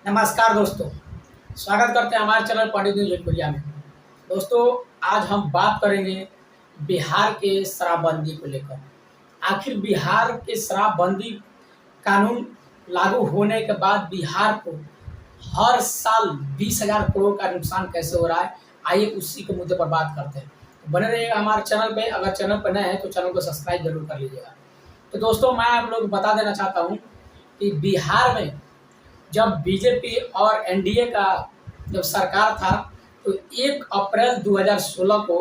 नमस्कार दोस्तों, स्वागत करते हैं हमारे चैनल पंडित न्यूज इंडिया में। दोस्तों, आज हम बात करेंगे बिहार के शराबबंदी को लेकर। आखिर बिहार के शराबबंदी कानून लागू होने के बाद बिहार को हर साल 20,000 करोड़ का नुकसान कैसे हो रहा है, आइए उसी के मुद्दे पर बात करते हैं। तो बने रहिएगा हमारे चैनल पे। अगर चैनल पर नए हैं तो चैनल को सब्सक्राइब जरूर कर लीजिएगा। तो दोस्तों, मैं आप लोग बता देना चाहता हूँ कि बिहार में जब बीजेपी और एनडीए का जब सरकार था तो 1 अप्रैल 2016 को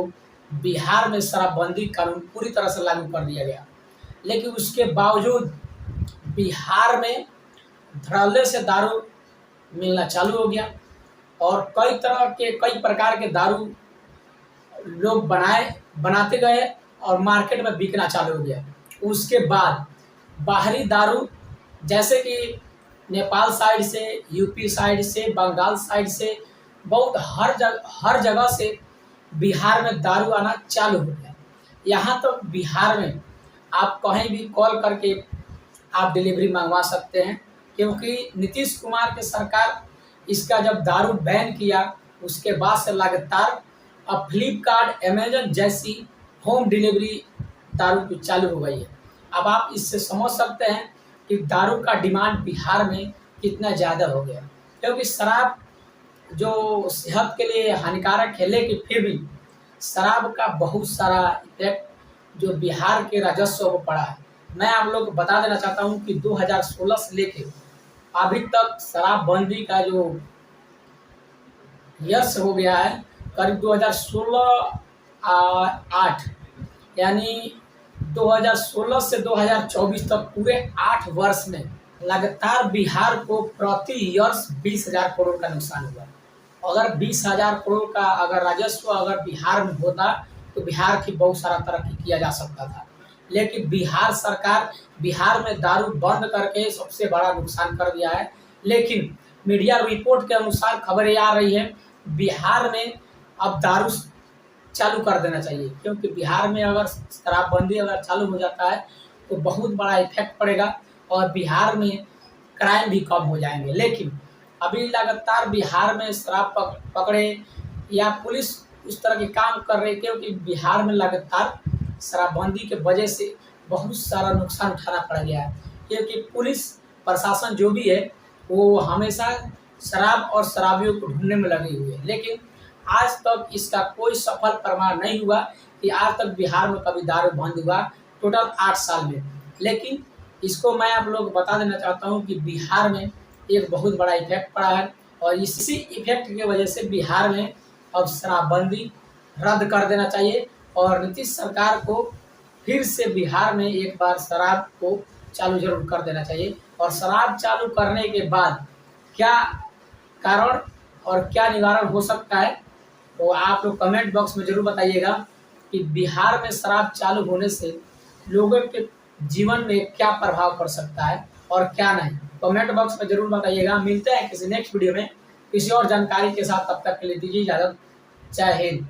बिहार में शराबबंदी कानून पूरी तरह से लागू कर दिया गया। लेकिन उसके बावजूद बिहार में धड़ल्ले से दारू मिलना चालू हो गया और कई प्रकार के दारू लोग बनाते गए और मार्केट में बिकना चालू हो गया। उसके बाद बाहरी दारू जैसे कि नेपाल साइड से, यूपी साइड से, बंगाल साइड से बहुत हर जगह से बिहार में दारू आना चालू हो गया। यहाँ तो बिहार में आप कहीं भी कॉल करके आप डिलीवरी मंगवा सकते हैं, क्योंकि नीतीश कुमार की सरकार इसका जब दारू बैन किया उसके बाद से लगातार अब फ्लिपकार्ट, अमेजन जैसी होम डिलीवरी दारू की चालू हो गई है। अब आप इससे समझ सकते हैं कि दारू का डिमांड बिहार में कितना ज़्यादा हो गया, क्योंकि शराब जो सेहत के लिए हानिकारक है, लेकिन फिर भी शराब का बहुत सारा इफेक्ट जो बिहार के राजस्व को पड़ा है। मैं आप लोग को बता देना चाहता हूं कि 2016 से लेके अभी तक शराबबंदी का जो यश हो गया है, करीब 2016 यानी 2016 से 2024 तक पूरे 8 वर्ष में लगातार बिहार को प्रति ईयर्स 20,000 करोड़ का नुकसान हुआ। अगर 20,000 करोड़ का अगर राजस्व अगर बिहार में होता तो बिहार की बहुत सारा तरक्की किया जा सकता था। लेकिन बिहार सरकार बिहार में दारू बंद करके सबसे बड़ा नुकसान कर दिया है। लेकिन मीडिया रिपोर्ट के अनुसार खबरें आ रही है बिहार में अब दारू चालू कर देना चाहिए, क्योंकि बिहार में अगर शराबबंदी अगर चालू हो जाता है तो बहुत बड़ा इफेक्ट पड़ेगा और बिहार में क्राइम भी कम हो जाएंगे। लेकिन अभी लगातार बिहार में शराब पकड़े या पुलिस उस तरह के काम कर रही है, क्योंकि बिहार में लगातार शराबबंदी के वजह से बहुत सारा नुकसान उठाना पड़ गया है। क्योंकि पुलिस प्रशासन जो भी है वो हमेशा शराब और शराबियों को ढूंढने में लगी हुई है, लेकिन आज तक इसका कोई सफल प्रमाण नहीं हुआ कि आज तक बिहार में कभी दारू बंद हुआ, टोटल 8 साल में। लेकिन इसको मैं आप लोग बता देना चाहता हूं कि बिहार में एक बहुत बड़ा इफेक्ट पड़ा है और इसी इफेक्ट की वजह से बिहार में अब शराबबंदी रद्द कर देना चाहिए और नीतीश सरकार को फिर से बिहार में एक बार शराब को चालू जरूर कर देना चाहिए। और शराब चालू करने के बाद क्या कारण और क्या निवारण हो सकता है, तो आप लोग कमेंट बॉक्स में ज़रूर बताइएगा कि बिहार में शराब चालू होने से लोगों के जीवन में क्या प्रभाव पड़ सकता है और क्या नहीं। कमेंट बॉक्स में ज़रूर बताइएगा। मिलते हैं किसी नेक्स्ट वीडियो में किसी और जानकारी के साथ। तब तक के लिए दीजिए इजाज़त। जय हिंद।